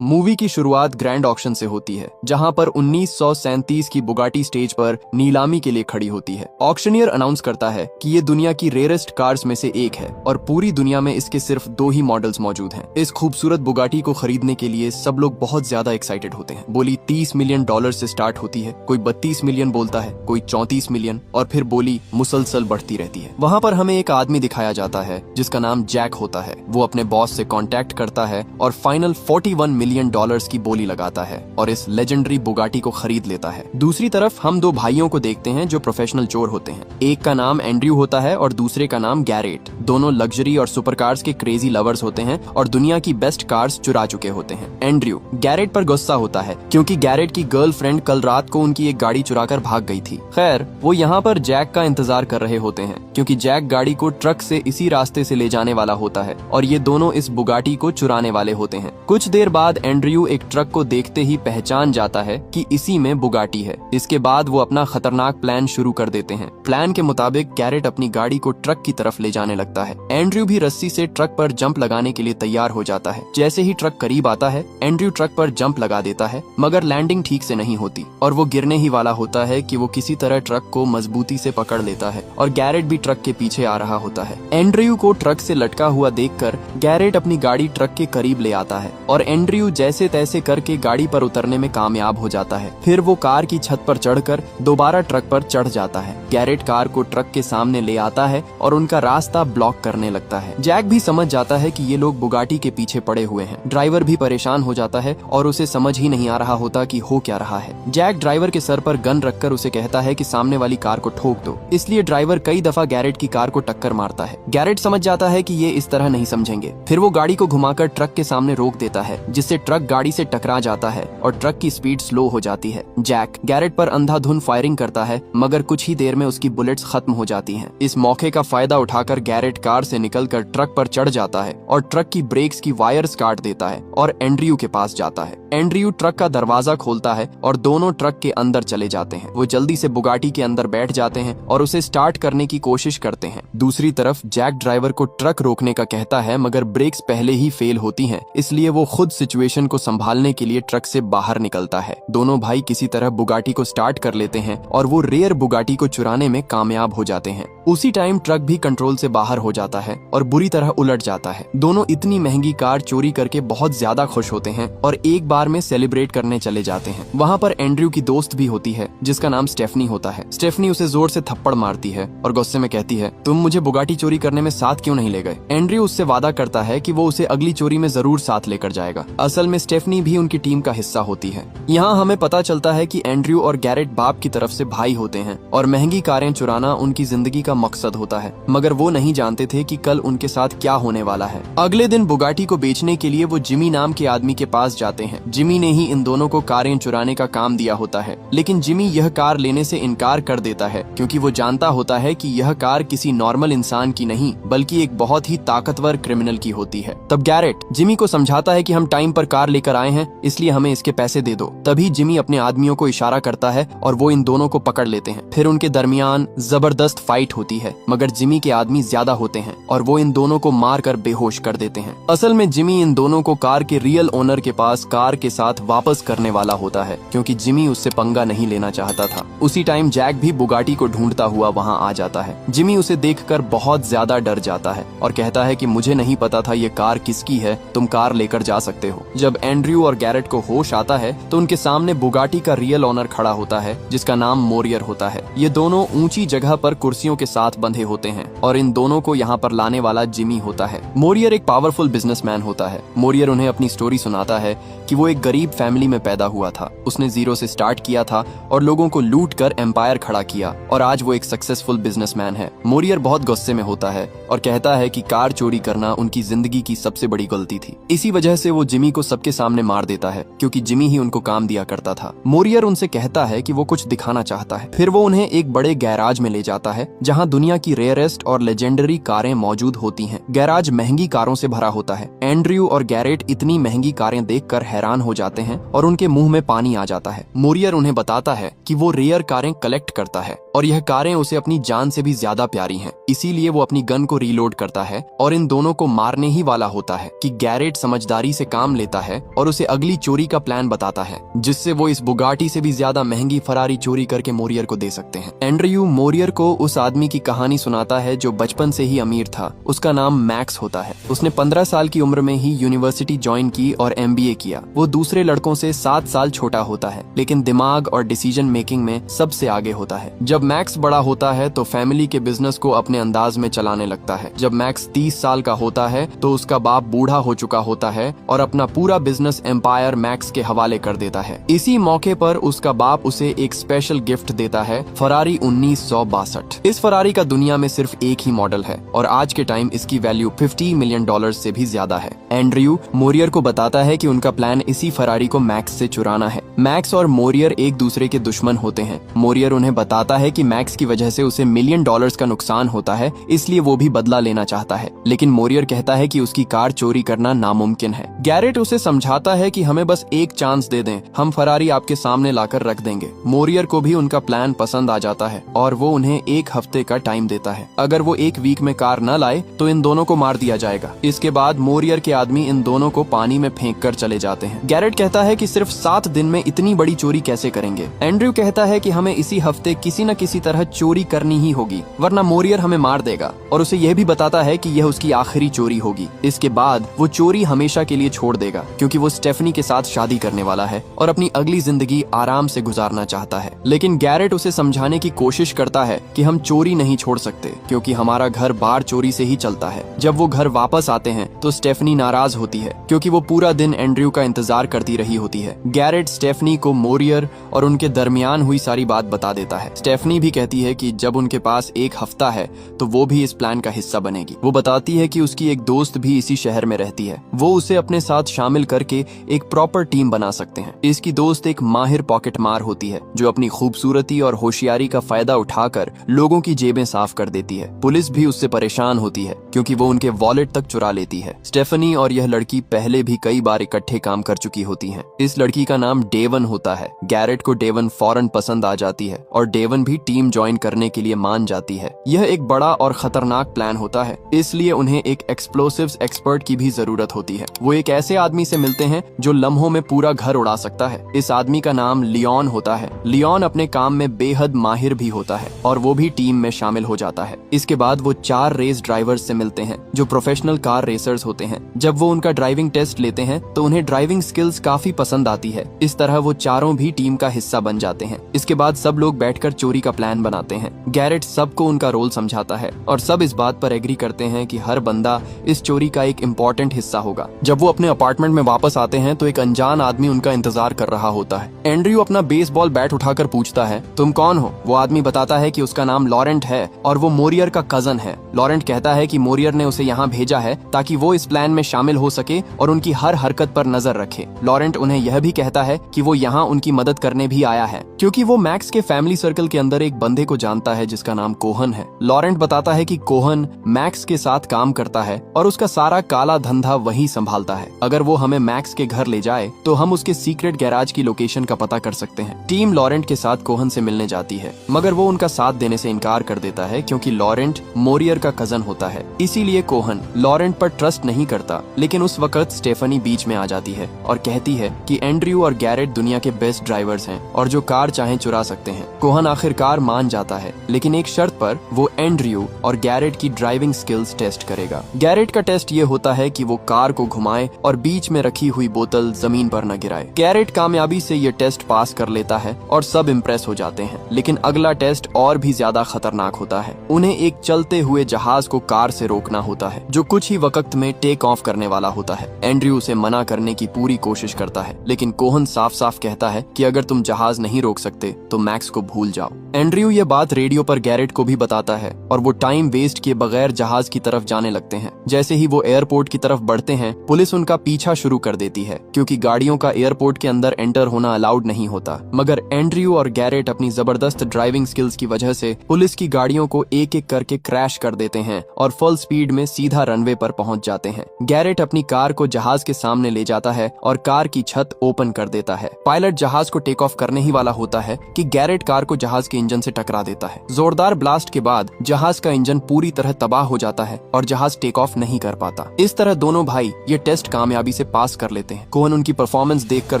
Movie की शुरुआत grand auction से होती है, जहां पर 1937 की बुगाटी स्टेज पर नीलामी के लिए खड़ी होती है। ऑक्शनियर अनाउंस करता है कि ये दुनिया की रेयरेस्ट कार्स में से एक है और पूरी दुनिया में इसके सिर्फ 2 ही मॉडल्स मौजूद हैं। इस खूबसूरत बुगाटी को खरीदने के लिए सब लोग बहुत ज्यादा एक्साइटेड होते हैं। बोली $30 मिलियन से स्टार्ट होती है, कोई 32 मिलियन बोलता है, कोई 34 मिलियन, और फिर बोली मुसलसल बढ़ती रहती है। वहाँ पर हमें एक आदमी दिखाया जाता है जिसका नाम जैक होता है। वो अपने बॉस से कॉन्टेक्ट करता है और फाइनल $41 मिलियन की बोली लगाता है और इस लेजेंडरी बुगाटी को खरीद लेता है। दूसरी तरफ हम 2 भाइयों को देखते हैं जो प्रोफेशनल चोर होते हैं। एक का नाम एंड्रयू होता है और दूसरे का नाम गैरेट। दोनों लग्जरी और सुपर कार्स के क्रेजी लवर्स होते हैं और दुनिया की बेस्ट कार्स चुरा चुके होते हैं। एंड्रयू गैरेट पर गुस्सा होता है क्योंकि गैरेट की गर्लफ्रेंड कल रात को उनकी एक गाड़ी चुराकर भाग गई थी। खैर, वो यहाँ पर जैक का इंतजार कर रहे होते हैं क्योंकि जैक गाड़ी को ट्रक से इसी रास्ते से ले जाने वाला होता है और ये दोनों इस बुगाटी को चुराने वाले होते हैं। कुछ देर बाद एंड्रयू एक ट्रक को देखते ही पहचान जाता है कि इसी में बुगाटी है। इसके बाद वो अपना खतरनाक प्लान शुरू कर देते हैं। प्लान के मुताबिक गैरेट अपनी गाड़ी को ट्रक की तरफ ले जाने लगता है। एंड्रयू भी रस्सी से ट्रक पर जंप लगाने के लिए तैयार हो जाता है। जैसे ही ट्रक करीब आता है, एंड्रयू ट्रक पर जंप लगा देता है, मगर लैंडिंग ठीक से नहीं होती और वो गिरने ही वाला होता है कि वो किसी तरह ट्रक को मजबूती से पकड़ लेता है और गैरेट भी ट्रक के पीछे आ रहा होता है। एंड्रयू को ट्रक से लटका हुआ देखकर गैरेट अपनी गाड़ी ट्रक के करीब ले आता है और एंड्रयू जैसे तैसे करके गाड़ी पर उतरने में कामयाब हो जाता है। फिर वो कार की छत पर चढ़कर दोबारा ट्रक पर चढ़ जाता है। गैरेट कार को ट्रक के सामने ले आता है और उनका रास्ता ब्लॉक करने लगता है। जैक भी समझ जाता है कि ये लोग बुगाटी के पीछे पड़े हुए हैं। ड्राइवर भी परेशान हो जाता है और उसे समझ ही नहीं आ रहा होता कि हो क्या रहा है। जैक ड्राइवर के सर पर गन रखकर उसे कहता है कि सामने वाली कार को ठोक दो। इसलिए ड्राइवर कई दफा गैरेट की कार को टक्कर मारता है। गैरेट समझ जाता है कि ये इस तरह नहीं समझेंगे। फिर वो गाड़ी को घुमाकर ट्रक के सामने रोक देता है, जिससे ट्रक गाड़ी से टकरा जाता है और ट्रक की स्पीड स्लो हो जाती है। जैक गैरेट पर अंधाधुंध फायरिंग करता है, मगर कुछ ही देर में उसकी बुलेट्स खत्म हो जाती हैं। इस मौके का फायदा उठाकर गैरेट कार से निकलकर ट्रक पर चढ़ जाता है और ट्रक की ब्रेक्स की वायर्स काट देता है और एंड्रयू के पास जाता है। एंड्रयू ट्रक का दरवाजा खोलता है और दोनों ट्रक के अंदर चले जाते हैं। वो जल्दी से बुगाटी के अंदर बैठ जाते हैं और उसे स्टार्ट करने की कोशिश करते हैं। दूसरी तरफ जैक ड्राइवर को ट्रक रोकने का कहता है, मगर ब्रेक्स पहले ही फेल होती हैं, इसलिए वो खुद सिचुएशन को संभालने के लिए ट्रक से बाहर निकलता है। दोनों भाई किसी तरह बुगाटी को स्टार्ट कर लेते हैं और वो रेयर बुगाटी को चुराने में कामयाब हो जाते हैं। उसी टाइम ट्रक भी कंट्रोल से बाहर हो जाता है और बुरी तरह उलट जाता है। दोनों इतनी महंगी कार चोरी करके बहुत ज्यादा खुश होते हैं और एक बार में सेलिब्रेट करने चले जाते हैं। वहाँ पर एंड्रयू की दोस्त भी होती है जिसका नाम स्टेफनी होता है। स्टेफनी उसे जोर से थप्पड़ मारती है और गुस्से में कहती है, तुम मुझे बुगाटी चोरी करने में साथ क्यों नहीं ले गए। एंड्रयू उससे वादा करता है कि वो उसे अगली चोरी में जरूर साथ लेकर जाएगा। असल में स्टेफनी भी उनकी टीम का हिस्सा होती है। यहाँ हमें पता चलता है कि एंड्रयू और गैरेट बाप की तरफ से भाई होते हैं और महंगी कारें चुराना उनकी जिंदगी का मकसद होता है, मगर वो नहीं जानते थे कि कल उनके साथ क्या होने वाला है। अगले दिन बुगाटी को बेचने के लिए वो जिमी नाम के आदमी के पास जाते हैं। जिमी ने ही इन दोनों को कारें चुराने का काम दिया होता है, लेकिन जिमी यह कार लेने से इनकार कर देता है क्योंकि वो जानता होता है कि यह कार किसी नॉर्मल इंसान की नहीं बल्कि एक बहुत ही ताकतवर क्रिमिनल की होती है। तब गैरेट जिमी को समझाता है कि हम टाइम पर कार लेकर आए हैं, इसलिए हमें इसके पैसे दे दो। तभी जिमी अपने आदमियों को इशारा करता है और वो इन दोनों को पकड़ लेते हैं। फिर उनके दरमियान जबरदस्त फाइट होती है, मगर जिमी के आदमी ज्यादा होते हैं और वो इन दोनों को मार कर बेहोश कर देते हैं। असल में जिमी इन दोनों को कार के रियल ओनर के पास कार के साथ वापस करने वाला होता है क्योंकि जिमी उससे पंगा नहीं लेना चाहता था। उसी टाइम जैक भी बुगाटी को ढूंढता हुआ वहाँ आ जाता है। जिमी उसे देखकर बहुत ज्यादा डर जाता है और कहता है कि मुझे नहीं पता था ये कार किसकी है, तुम कार लेकर जा सकते हो। जब एंड्रयू और गैरेट को होश आता है तो उनके सामने बुगाटी का रियल ओनर खड़ा होता है जिसका नाम मोरियर होता है। ये दोनों ऊंची जगह पर कुर्सियों के साथ बंधे होते हैं और इन दोनों को यहाँ पर लाने वाला जिमी होता है। मोरियर एक पावरफुल बिजनेसमैन होता है। मोरियर उन्हें अपनी स्टोरी सुनाता है कि वो एक गरीब फैमिली में पैदा हुआ था। उसने जीरो से स्टार्ट किया था और लोगों को लूट कर एम्पायर खड़ा किया और आज वो एक सक्सेसफुल बिजनेसमैन है। मोरियर बहुत गुस्से में होता है और कहता है कि कार चोरी करना उनकी जिंदगी की सबसे बड़ी गलती थी। इसी वजह से वो जिमी को सबके सामने मार देता है क्योंकि जिमी ही उनको काम दिया करता था। मोरियर उनसे कहता है कि वो कुछ दिखाना चाहता है। फिर वो उन्हें एक बड़े गैराज में ले जाता है जहाँ दुनिया की रेयरेस्ट और लेजेंडरी कारें मौजूद होती हैं। गैराज महंगी कारों से भरा होता है। एंड्रयू और गैरेट इतनी महंगी कारें देखकर हैरान हो जाते हैं और उनके मुंह में पानी आ जाता है। मोरियर उन्हें बताता है कि वो रेयर कारें कलेक्ट करता है और यह कारें उसे अपनी जान से भी ज्यादा प्यारी हैं। इसीलिए वो अपनी गन को रीलोड करता है और इन दोनों को मारने ही वाला होता है कि गैरेट समझदारी से काम लेता है और उसे अगली चोरी का प्लान बताता है, जिससे वो इस बुगाटी से भी ज्यादा महंगी फरारी चोरी करके मोरियर को दे सकते हैं। एंड्रयू मोरियर को उस आदमी की कहानी सुनाता है जो बचपन से ही अमीर था। उसका नाम मैक्स होता है। उसने 15 साल की उम्र में ही यूनिवर्सिटी ज्वाइन की और MBA किया। वो दूसरे लड़कों से 7 साल छोटा होता है, लेकिन दिमाग और डिसीजन मेकिंग में सबसे आगे होता है। जब मैक्स बड़ा होता है तो फैमिली के बिजनेस को अपने अंदाज में चलाने लगता है। जब मैक्स 30 साल का होता है तो उसका बाप बूढ़ा हो चुका होता है और अपना पूरा बिजनेस एम्पायर मैक्स के हवाले कर देता है। इसी मौके पर उसका बाप उसे एक स्पेशल गिफ्ट देता है, फरारी 1962। इस फरारी का दुनिया में सिर्फ एक ही मॉडल है और आज के टाइम इसकी वैल्यू $50 मिलियन से भी ज्यादा है। एंड्रयू मोरियर को बताता है कि उनका प्लान इसी फरारी को मैक्स से चुराना है। मैक्स और मोरियर एक दूसरे के दुश्मन होते हैं। मोरियर उन्हें बताता है कि मैक्स की वजह से उसे $1 मिलियन का नुकसान होता है, इसलिए वो भी बदला लेना चाहता है। लेकिन मोरियर कहता है कि उसकी कार चोरी करना नामुमकिन है। गैरेट उसे समझाता है कि हमें बस एक चांस दे दें, हम फरारी आपके सामने लाकर रख देंगे। मोरियर को भी उनका प्लान पसंद आ जाता है और वो उन्हें 1 हफ्ते का टाइम देता है। अगर वो 1 वीक में कार न लाए तो इन दोनों को मार दिया जाएगा। इसके बाद मोरियर के आदमी इन दोनों को पानी में फेंक कर चले जाते हैं। गैरेट कहता है कि सिर्फ 7 दिन में इतनी बड़ी चोरी कैसे करेंगे। एंड्रयू कहता है कि हमें इसी हफ्ते किसी न किसी तरह चोरी करनी ही होगी, वरना मोरियर हमें मार देगा, और उसे यह भी बताता है कि यह उसकी आखिरी चोरी होगी। इसके बाद वो चोरी हमेशा के लिए छोड़ देगा, क्योंकि वो स्टेफनी के साथ शादी करने वाला है और अपनी अगली जिंदगी आराम से गुजारना चाहता है। लेकिन गैरेट उसे समझाने की कोशिश करता है कि हम चोरी नहीं छोड़ सकते, क्योंकि हमारा घर बार चोरी से ही चलता है। जब वो घर वापस आते हैं तो स्टेफनी नाराज होती है, क्योंकि वो पूरा दिन एंड्रयू का इंतजार करती रही होती है। गैरेट स्टेफनी को मोरियर और उनके दरमियान हुई सारी बात बता देता है। स्टेफनी भी कहती है कि जब उनके पास 1 हफ्ता है तो वो भी इस प्लान का हिस्सा बनेगी। वो बताती है कि उसकी एक दोस्त भी इसी शहर में रहती है, वो उसे अपने साथ शामिल करके एक प्रॉपर टीम बना सकते हैं। इसकी दोस्त एक माहिर पॉकेट मार होती है, जो अपनी खूबसूरती और होशियारी का फायदा उठाकर लोगों की जेबें साफ कर देती है। पुलिस भी उससे परेशान होती है, क्योंकि वो उनके वॉलेट तक चुरा लेती है। स्टेफनी और यह लड़की पहले भी कई बार इकट्ठे काम कर चुकी होती हैं। इस लड़की का नाम डेवन होता है। गैरेट को डेवन फौरन पसंद आ जाती है और डेवन भी टीम ज्वाइन करने के लिए मान जाती है। यह एक बड़ा और खतरनाक प्लान होता है, इसलिए उन्हें एक एक्सप्लोसिव्स एक्सपर्ट की भी जरूरत होती है। वो एक ऐसे आदमी से मिलते हैं जो लम्हों में पूरा घर उड़ा सकता है। इस आदमी का नाम लियोन होता है। लियोन अपने काम में बेहद माहिर भी होता है और वो भी टीम में शामिल हो जाता है। इसके बाद वो 4 रेस ड्राइवर्स से मिलते हैं जो प्रोफेशनल कार रेसर्स होते हैं। जब वो उनका ड्राइविंग टेस्ट लेते हैं तो उन्हें ड्राइविंग स्किल्स काफी पसंद आती है। इस तरह वो चारों भी टीम का हिस्सा बन जाते हैं। इसके बाद सब लोग बैठकर चोरी का प्लान बनाते हैं। गैरेट सबको उनका रोल समझाता है और सब इस बात पर एग्री करते हैं कि हर बंदा इस चोरी का एक इम्पोर्टेंट हिस्सा होगा। जब वो अपने अपार्टमेंट में वापस आते हैं तो एक अनजान आदमी उनका इंतजार कर रहा होता है। एंड्रयू अपना बेसबॉल बैट उठाकर पूछता है, तुम कौन हो? वो आदमी बताता है कि उसका नाम लॉरेंट है और वो मोरियर का कजन है। लॉरेंट कहता है कि मोरियर ने उसे यहाँ भेजा है ताकि वो इस प्लान में शामिल हो सके और उनकी हर हरकत पर नजर रखे। लॉरेंट उन्हें यह भी कहता है कि वो यहाँ उनकी मदद करने भी आया है, क्योंकि वो मैक्स के फैमिली सर्कल के अंदर एक बंदे को जानता है जिसका नाम कोहन है। लॉरेंट बताता है कि कोहन मैक्स के साथ काम करता है और उसका सारा काला धंधा वही संभालता है। अगर वो हमें मैक्स के घर ले जाए तो हम उसके सीक्रेट गैराज की लोकेशन का पता कर सकते हैं। टीम लॉरेंट के साथ कोहन से मिलने जाती है, मगर वो उनका साथ देने से इनकार कर देता है, क्योंकि लॉरेंट मोरियर का कजन होता है। इसीलिए कोहन लॉरेंट पर ट्रस्ट नहीं करता। लेकिन उस वक्त स्टेफनी बीच में आ जाती है और कहती है कि एंड्रयू और गैरेट दुनिया के बेस्ट ड्राइवर्स हैं और जो कार चाहे चुरा सकते हैं। कोहन आखिरकार मान जाता है, लेकिन एक शर्त पर। वो एंड्रयू और गैरेट की ड्राइविंग स्किल्स टेस्ट करेगा। गैरेट का टेस्ट ये होता है कि वो कार को घुमाए और बीच में रखी हुई बोतल जमीन पर न गिराए। गैरेट कामयाबी से ये टेस्ट पास कर लेता है और सब इम्प्रेस हो जाते हैं। लेकिन अगला टेस्ट और भी ज्यादा खतरनाक होता है। उन्हें एक चलते हुए जहाज को कार से रोकना होता है, जो कुछ ही वक्त में टेक ऑफ करने वाला होता है। एंड्रयू उसे मना करने की पूरी कोशिश करता है, लेकिन कोहन साफ साफ कहता है कि अगर तुम जहाज नहीं रोक सकते तो मैक्स को भूल जाओ। एंड्रयू ये बात रेडियो पर गैरेट को भी बताता है और वो टाइम वेस्ट किए बगैर जहाज की तरफ जाने लगते हैं। जैसे ही वो एयरपोर्ट की तरफ बढ़ते हैं, पुलिस उनका पीछा शुरू कर देती है, क्योंकि गाड़ियों का एयरपोर्ट के अंदर एंटर होना अलाउड नहीं होता। मगर एंड्रयू और गैरेट अपनी जबरदस्त ड्राइविंग स्किल्स की वजह से पुलिस की गाड़ियों को एक एक करके क्रैश कर देते हैं और फुल स्पीड में सीधा रनवे पर पहुंच जाते हैं। गैरेट अपनी कार को जहाज के सामने ले जाता है और कार की छत ओपन कर देता है। पायलट जहाज को टेक ऑफ करने ही वाला होता है कि गैरेट कार को जहाज के के इंजन से टकरा देता है। जोरदार ब्लास्ट के बाद जहाज का इंजन पूरी तरह तबाह हो जाता है और जहाज टेक ऑफ नहीं कर पाता। इस तरह दोनों भाई ये टेस्ट कामयाबी से पास कर लेते हैं। कोहन उनकी परफॉर्मेंस देखकर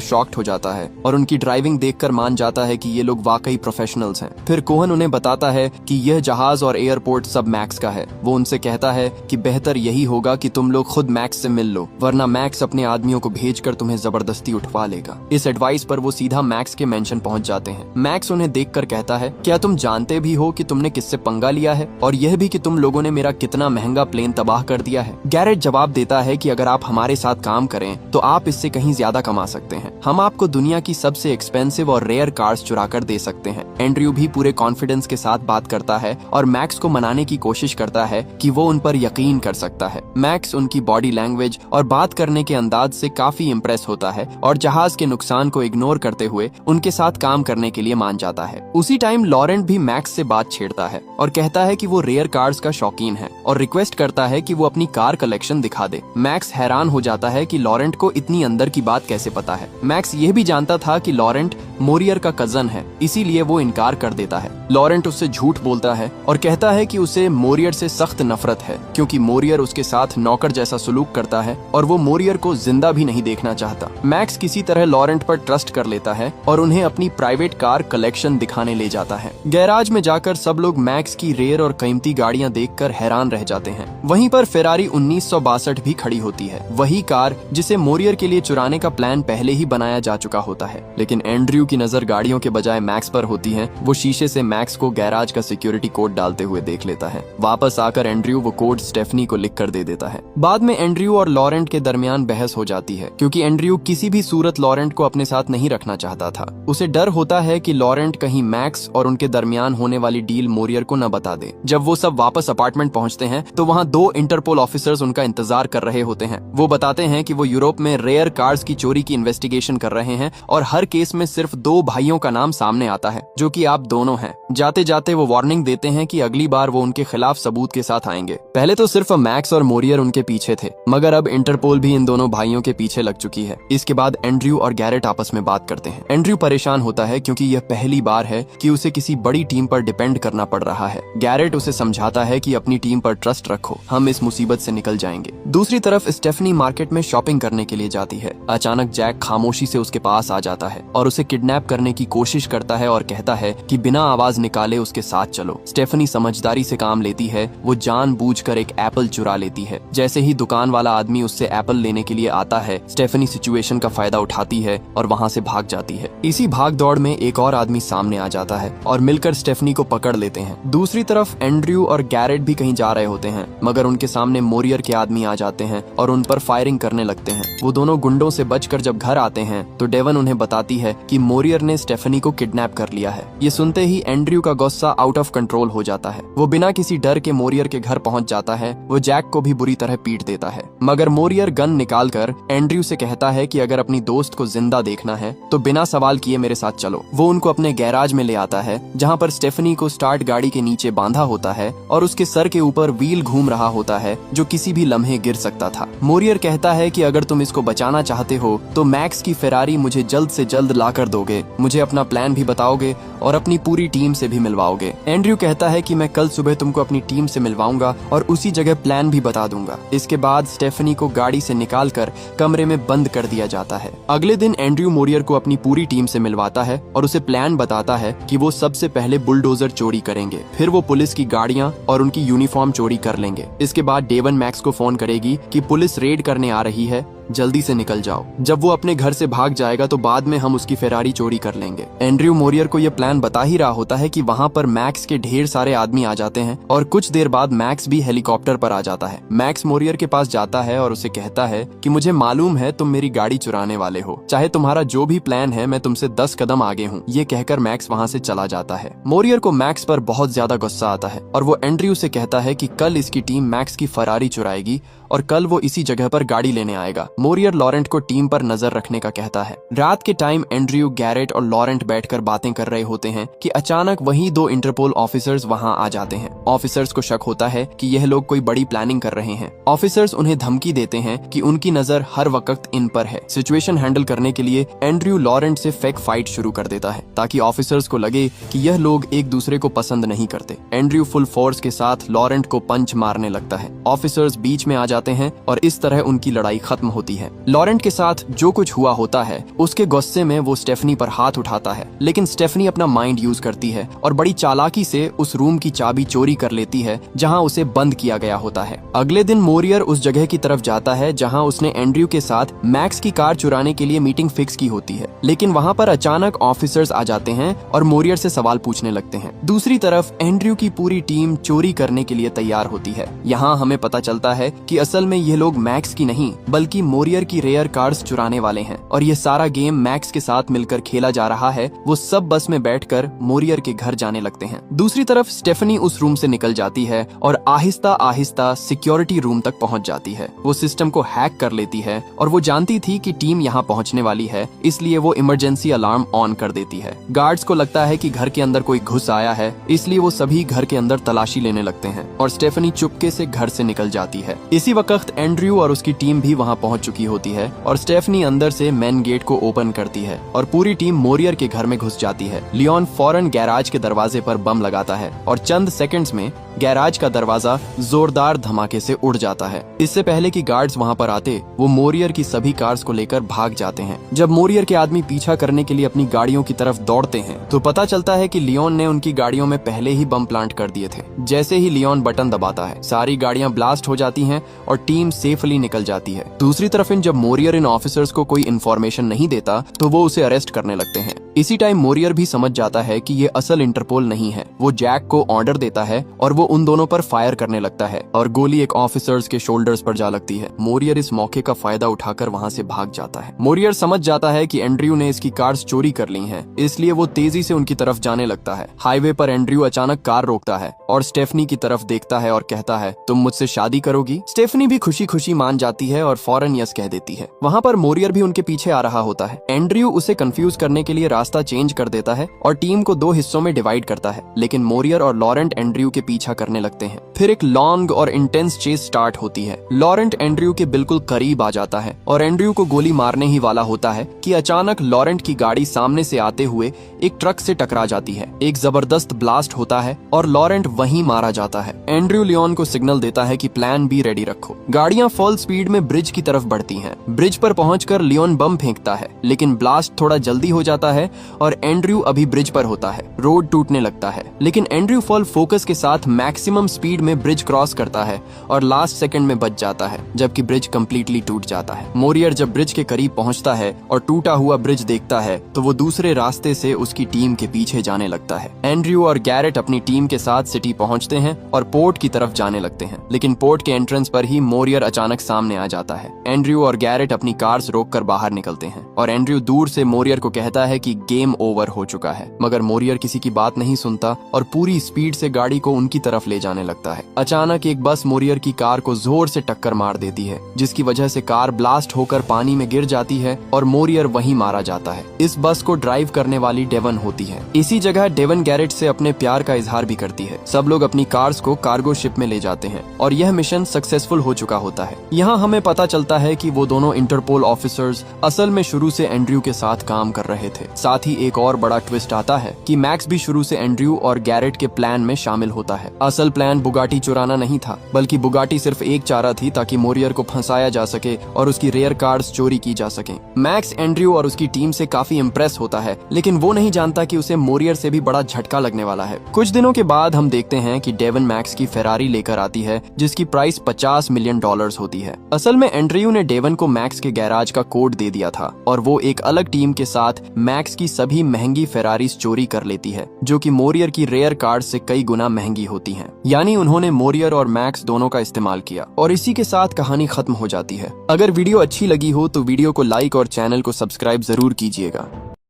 शॉक्ड हो जाता है और उनकी ड्राइविंग देखकर मान जाता है कि ये लोग वाकई प्रोफेशनल्स हैं। फिर कोहन उन्हें बताता है कि यह जहाज और एयरपोर्ट सब मैक्स का है। वो उनसे कहता है कि बेहतर यही होगा कि तुम लोग खुद मैक्स से मिल लो, वरना मैक्स अपने आदमियों को भेजकर तुम्हें जबरदस्ती उठवा लेगा। इस एडवाइस पर वो सीधा मैक्स के मेंशन पहुंच जाते हैं। मैक्स उन्हें देखकर कहता है, क्या तुम जानते भी हो कि तुमने किससे पंगा लिया है, और यह भी कि तुम लोगों ने मेरा कितना महंगा प्लेन तबाह कर दिया है। गैरेट जवाब देता है कि अगर आप हमारे साथ काम करें तो आप इससे कहीं ज्यादा कमा सकते हैं। हम आपको दुनिया की सबसे एक्सपेंसिव और रेयर कार्स चुरा कर दे सकते हैं। एंड्रयू भी पूरे कॉन्फिडेंस के साथ बात करता है और मैक्स को मनाने की कोशिश करता है कि वो उन पर यकीन कर सकता है। मैक्स उनकी बॉडी लैंग्वेज और बात करने के अंदाज से काफी इम्प्रेस होता है और जहाज के नुकसान को इग्नोर करते हुए उनके साथ काम करने के लिए मान जाता है। उसी टाइम लॉरेंट भी मैक्स से बात छेड़ता है और कहता है कि वो रेयर कार्स का शौकीन है और रिक्वेस्ट करता है कि वो अपनी कार कलेक्शन दिखा दे। मैक्स हैरान हो जाता है कि लॉरेंट को इतनी अंदर की बात कैसे पता है। मैक्स यह भी जानता था कि लॉरेंट मोरियर का कजन है, इसीलिए वो इनकार कर देता है। लॉरेंट उससे झूठ बोलता है और कहता है कि उसे मोरियर से सख्त नफरत है, क्योंकि मोरियर उसके साथ नौकर जैसा सलूक करता है और वो मोरियर को जिंदा भी नहीं देखना चाहता। मैक्स किसी तरह लॉरेंट पर ट्रस्ट कर लेता है और उन्हें अपनी प्राइवेट कार कलेक्शन दिखाने ले जाता है। गैराज में जाकर सब लोग मैक्स की रेयर और कीमती गाड़ियां देखकर हैरान रह जाते हैं। वहीं पर फेरारी 1962 भी खड़ी होती है, वही कार जिसे मोरियर के लिए चुराने का प्लान पहले ही बनाया जा चुका होता है। लेकिन एंड्रयू की नजर गाड़ियों के बजाय मैक्स पर होती है। वो शीशे से मैक्स को गैराज का सिक्योरिटी कोड डालते हुए देख लेता है। वापस आकर एंड्रयू वो कोड स्टेफनी को लिख कर दे देता है। बाद में एंड्रयू और लॉरेंट के दरमियान बहस हो जाती है, क्योंकि एंड्रयू किसी भी सूरत लॉरेंट को अपने साथ नहीं रखना चाहता था। उसे डर होता है कि लॉरेंट कहीं मैक्स और उनके दरमियान होने वाली डील मोरियर को न बता दे। जब वो सब वापस अपार्टमेंट पहुंचते हैं तो वहाँ 2 इंटरपोल ऑफिसर्स उनका इंतजार कर रहे होते हैं। वो बताते हैं कि वो यूरोप में रेयर कार्स की चोरी की इन्वेस्टिगेशन कर रहे हैं और हर केस में सिर्फ 2 भाइयों का नाम सामने आता है, जो कि आप दोनों हैं। जाते जाते वो वार्निंग देते हैं कि अगली बार वो उनके खिलाफ सबूत के साथ आएंगे। पहले तो सिर्फ मैक्स और मोरियर उनके पीछे थे, मगर अब इंटरपोल भी इन दोनों भाइयों के पीछे लग चुकी है। इसके बाद एंड्रयू और गैरेट आपस में बात करते हैं। एंड्रयू परेशान होता है क्योंकि यह पहली बार है कि उसे किसी बड़ी टीम पर डिपेंड करना पड़ रहा है। गैरेट उसे समझाता है कि अपनी टीम पर ट्रस्ट रखो, हम इस मुसीबत से निकल जाएंगे। दूसरी तरफ स्टेफनी मार्केट में शॉपिंग करने के लिए जाती है। अचानक जैक खामोशी से उसके पास आ जाता है और उसे किडनैप करने की कोशिश करता है और कहता है कि बिना आवाज निकाले उसके साथ चलो। स्टेफनी समझदारी से काम लेती है। वो जानबूझकर एक एप्पल चुरा लेती है। जैसे ही दुकान वाला आदमी उससे एप्पल लेने के लिए आता है, स्टेफनी सिचुएशन का फायदा उठाती है और वहाँ से भाग जाती है। इसी भाग दौड़ में एक और आदमी सामने आ जाता है और मिलकर स्टेफनी को पकड़ लेते हैं। दूसरी तरफ एंड्रयू और गैरेट भी कहीं जा रहे होते हैं, मगर उनके सामने मोरियर के आदमी आ जाते हैं और उन पर फायरिंग करने लगते हैं। वो दोनों गुंडों से बचकर जब घर आते हैं तो डेवन उन्हें बताती है कि मोरियर ने स्टेफनी को किडनैप कर लिया है। ये सुनते ही एंड्रयू का गुस्सा आउट ऑफ कंट्रोल हो जाता है। वो बिना किसी डर के मोरियर के घर पहुंच जाता है। वो जैक को भी बुरी तरह पीट देता है, मगर मोरियर गन निकालकर एंड्रयू से कहता है कि अगर अपनी दोस्त को जिंदा देखना है तो बिना सवाल किए मेरे साथ चलो। वो उनको अपने गैराज में ले आता है, जहाँ पर स्टेफनी को स्टार्ट गाड़ी के नीचे बांधा होता है और उसके सर के ऊपर व्हील घूम रहा होता है, जो किसी भी लम्हे गिर सकता था। मोरियर कहता है कि अगर तुम इसको बचाना चाहते हो तो मैक्स की फेरारी मुझे जल्द से जल्द ला कर दोगे, मुझे अपना प्लान भी बताओगे और अपनी पूरी टीम से भी मिलवाओगे। एंड्रयू कहता है कि मैं कल सुबह तुमको अपनी टीम से मिलवाऊंगा और उसी जगह प्लान भी बता दूंगा। इसके बाद स्टेफनी को गाड़ी से निकालकर कमरे में बंद कर दिया जाता है। अगले दिन एंड्रयू मोरियर को अपनी पूरी टीम से मिलवाता है और उसे प्लान बताता है कि वो सबसे पहले बुलडोजर चोरी करेंगे, फिर वो पुलिस की गाड़ियां और उनकी यूनिफॉर्म चोरी कर लेंगे। इसके बाद डेवन मैक्स को फोन करेगी कि पुलिस रेड करने आ रही है, जल्दी से निकल जाओ। जब वो अपने घर से भाग जाएगा तो बाद में हम उसकी फेरारी चोरी कर लेंगे। एंड्रयू मोरियर को यह प्लान बता ही रहा होता है कि वहाँ पर मैक्स के ढेर सारे आदमी आ जाते हैं और कुछ देर बाद मैक्स भी हेलीकॉप्टर पर आ जाता है। मैक्स मोरियर के पास जाता है और उसे कहता है कि मुझे मालूम है तुम मेरी गाड़ी चुराने वाले हो, चाहे तुम्हारा जो भी प्लान है मैं तुमसे 10 कदम आगे हूँ। ये कहकर मैक्स वहाँ से चला जाता है। मोरियर को मैक्स पर बहुत ज्यादा गुस्सा आता है और वो एंड्रयू से कहता है कि कल इसकी टीम मैक्स की फरारी चुराएगी और कल वो इसी जगह पर गाड़ी लेने आएगा। मोरियर लॉरेंट को टीम पर नजर रखने का कहता है। रात के टाइम एंड्रयू, गैरेट और लॉरेंट बैठकर बातें कर रहे होते हैं कि अचानक वहीं 2 इंटरपोल ऑफिसर्स वहां आ जाते हैं। ऑफिसर्स को शक होता है कि यह लोग कोई बड़ी प्लानिंग कर रहे हैं। ऑफिसर्स उन्हें धमकी देते हैं कि उनकी नजर हर वक्त इन पर है। सिचुएशन हैंडल करने के लिए एंड्रयू लॉरेंट से फेक फाइट शुरू कर देता है ताकि ऑफिसर्स को लगे कि यह लोग एक दूसरे को पसंद नहीं करते। एंड्रयू फुल फोर्स के साथ लॉरेंट को पंच मारने लगता है। ऑफिसर्स बीच में आ जाते हैं और इस तरह उनकी लड़ाई खत्म होती है। लॉरेंट के साथ जो कुछ हुआ होता है उसके गुस्से में वो स्टेफनी पर हाथ उठाता है, लेकिन स्टेफनी अपना माइंड यूज करती है और बड़ी चालाकी से उस रूम की चाबी चोरी कर लेती है जहां उसे बंद किया गया होता है। अगले दिन मोरियर उस जगह की तरफ जाता है जहां उसने एंड्रयू के साथ मैक्स की कार चुराने के लिए मीटिंग फिक्स की होती है, लेकिन वहां पर अचानक ऑफिसर्स आ जाते हैं और मोरियर से सवाल पूछने लगते हैं। दूसरी तरफ एंड्रयू की पूरी टीम चोरी करने के लिए तैयार होती है। यहाँ हमें पता चलता है कि असल में ये लोग मैक्स की नहीं बल्कि मोरियर की रेयर कार्स चुराने वाले हैं और ये सारा गेम मैक्स के साथ मिलकर खेला जा रहा है। वो सब बस में बैठकर मोरियर के घर जाने लगते हैं। दूसरी तरफ स्टेफनी उस रूम से निकल जाती है और आहिस्ता आहिस्ता सिक्योरिटी रूम तक पहुंच जाती है। वो सिस्टम को हैक कर लेती है और वो जानती थी कि टीम यहाँ पहुंचने वाली है, इसलिए वो इमरजेंसी अलार्म ऑन कर देती है। गार्ड्स को लगता है कि घर के अंदर कोई घुस आया है, इसलिए वो सभी घर के अंदर तलाशी लेने लगते हैं और स्टेफनी चुपके से घर से निकल जाती है। इसी वक्त एंड्रयू और उसकी टीम भी वहाँ पहुँच चुकी होती है और स्टेफनी अंदर से मेन गेट को ओपन करती है और पूरी टीम मोरियर के घर में घुस जाती है। लियोन फौरन गैराज के दरवाजे पर बम लगाता है और चंद सेकंड्स में गैराज का दरवाजा जोरदार धमाके से उड़ जाता है। इससे पहले कि गार्ड्स वहां पर आते, वो मोरियर की सभी कार्स को लेकर भाग जाते हैं। जब मोरियर के आदमी पीछा करने के लिए अपनी गाड़ियों की तरफ दौड़ते हैं तो पता चलता है कि लियोन ने उनकी गाड़ियों में पहले ही बम प्लांट कर दिए थे। जैसे ही लियोन बटन दबाता है, सारी गाड़ियां ब्लास्ट हो जाती हैं और टीम सेफली निकल जाती है। दूसरी तरफ जब मोरियर इन ऑफिसर्स को कोई इन्फॉर्मेशन नहीं देता तो वो उसे अरेस्ट करने लगते हैं। इसी टाइम मोरियर भी समझ जाता है कि ये असल इंटरपोल नहीं है। वो जैक को ऑर्डर देता है और वो उन दोनों पर फायर करने लगता है और गोली एक ऑफिसर्स के शोल्डर्स पर जा लगती है। मोरियर इस मौके का फायदा उठाकर वहां से भाग जाता है। मोरियर समझ जाता है कि एंड्रयू ने इसकी कार्स चोरी कर ली हैं, इसलिए वो तेजी से उनकी तरफ जाने लगता है। हाईवे पर एंड्रयू अचानक कार रोकता है और स्टेफनी की तरफ देखता है और कहता है, तुम मुझसे शादी करोगी? स्टेफनी भी खुशी खुशी मान जाती है और फौरन यस कह देती है। वहाँ पर मोरियर भी उनके पीछे आ रहा होता है। एंड्रयू उसे कंफ्यूज करने के लिए रास्ता चेंज कर देता है और टीम को 2 हिस्सों में डिवाइड करता है, लेकिन मोरियर और लॉरेंट एंड्रयू के पीछा करने लगते हैं। फिर एक लॉन्ग और इंटेंस चेस स्टार्ट होती है। लॉरेंट एंड्रयू के बिल्कुल करीब आ जाता है और एंड्रयू को गोली मारने ही वाला होता है कि अचानक लॉरेंट की गाड़ी सामने से आते हुए एक ट्रक से टकरा जाती है। एक जबरदस्त ब्लास्ट होता है और लॉरेंट वहीं मारा जाता है। एंड्रयू लियोन को सिग्नल देता है कि प्लान बी रेडी रखो। गाड़ियां फुल स्पीड में ब्रिज की तरफ बढ़ती हैं। ब्रिज पर पहुंचकर लियोन बम फेंकता है, लेकिन ब्लास्ट थोड़ा जल्दी हो जाता है और एंड्रयू अभी ब्रिज पर होता है। रोड टूटने लगता है, लेकिन एंड्रयू फुल फोकस के साथ मैक्सिमम स्पीड में ब्रिज क्रॉस करता है और लास्ट सेकंड में बच जाता है, जबकि ब्रिज कंप्लीटली टूट जाता है। मोरियर जब ब्रिज के करीब पहुंचता है और टूटा हुआ ब्रिज देखता है तो वो दूसरे रास्ते से उसकी टीम के पीछे जाने लगता है। एंड्रयू और गैरेट अपनी टीम के साथ सिटी पहुंचते हैं और पोर्ट की तरफ जाने लगते हैं, लेकिन पोर्ट के एंट्रेंस पर ही मोरियर अचानक सामने आ जाता है। एंड्रयू और गैरेट अपनी कार्स रोककर बाहर निकलते हैं और एंड्रयू दूर से मोरियर को कहता है कि गेम ओवर हो चुका है, मगर मोरियर किसी की बात नहीं सुनता और पूरी स्पीड से गाड़ी को उनकी तरफ ले जाने लगता है। अचानक एक बस मोरियर की कार को जोर से टक्कर मार देती है, जिसकी वजह से कार ब्लास्ट होकर पानी में गिर जाती है और मोरियर वहीं मारा जाता है। इस बस को ड्राइव करने वाली डेवन होती है। इसी जगह डेवन गैरेट से अपने प्यार का इजहार भी करती है। सब लोग अपनी कार्स को कार्गो शिप में ले जाते हैं और यह मिशन सक्सेसफुल हो चुका होता है। यहाँ हमें पता चलता है कि वो दोनों इंटरपोल ऑफिसर्स असल में शुरू से एंड्रयू के साथ काम कर रहे थे। साथ ही एक और बड़ा ट्विस्ट आता है कि मैक्स भी शुरू से एंड्रयू और गैरेट के प्लान में शामिल होता है। असल प्लान बुगाटी चुराना नहीं था, बल्कि बुगाटी सिर्फ एक चारा थी ताकि मोरियर को फंसाया जा सके और उसकी रेयर कार्स चोरी की जा सके। मैक्स एंड्रयू और उसकी टीम से काफी इम्प्रेस होता है, लेकिन वो नहीं जानता कि उसे मोरियर से भी बड़ा झटका लगने वाला है। कुछ दिनों के बाद हम देखते हैं कि डेवन मैक्स की फेरारी लेकर आती है, जिसकी प्राइस $50 मिलियन होती है। असल में एंड्रयू ने डेवन को मैक्स के गैराज का कोड दे दिया था और वो एक अलग टीम के साथ मैक्स की सभी महंगी फेरारीज चोरी कर लेती है, जो कि मोरियर की रेयर कार्स से कई गुना महंगी होती हैं। यानी उन्होंने मोरियर और मैक्स दोनों का इस्तेमाल किया और इसी के साथ कहानी खत्म हो जाती है। अगर वीडियो अच्छी लगी हो तो वीडियो को लाइक और चैनल को सब्सक्राइब जरूर कीजिएगा।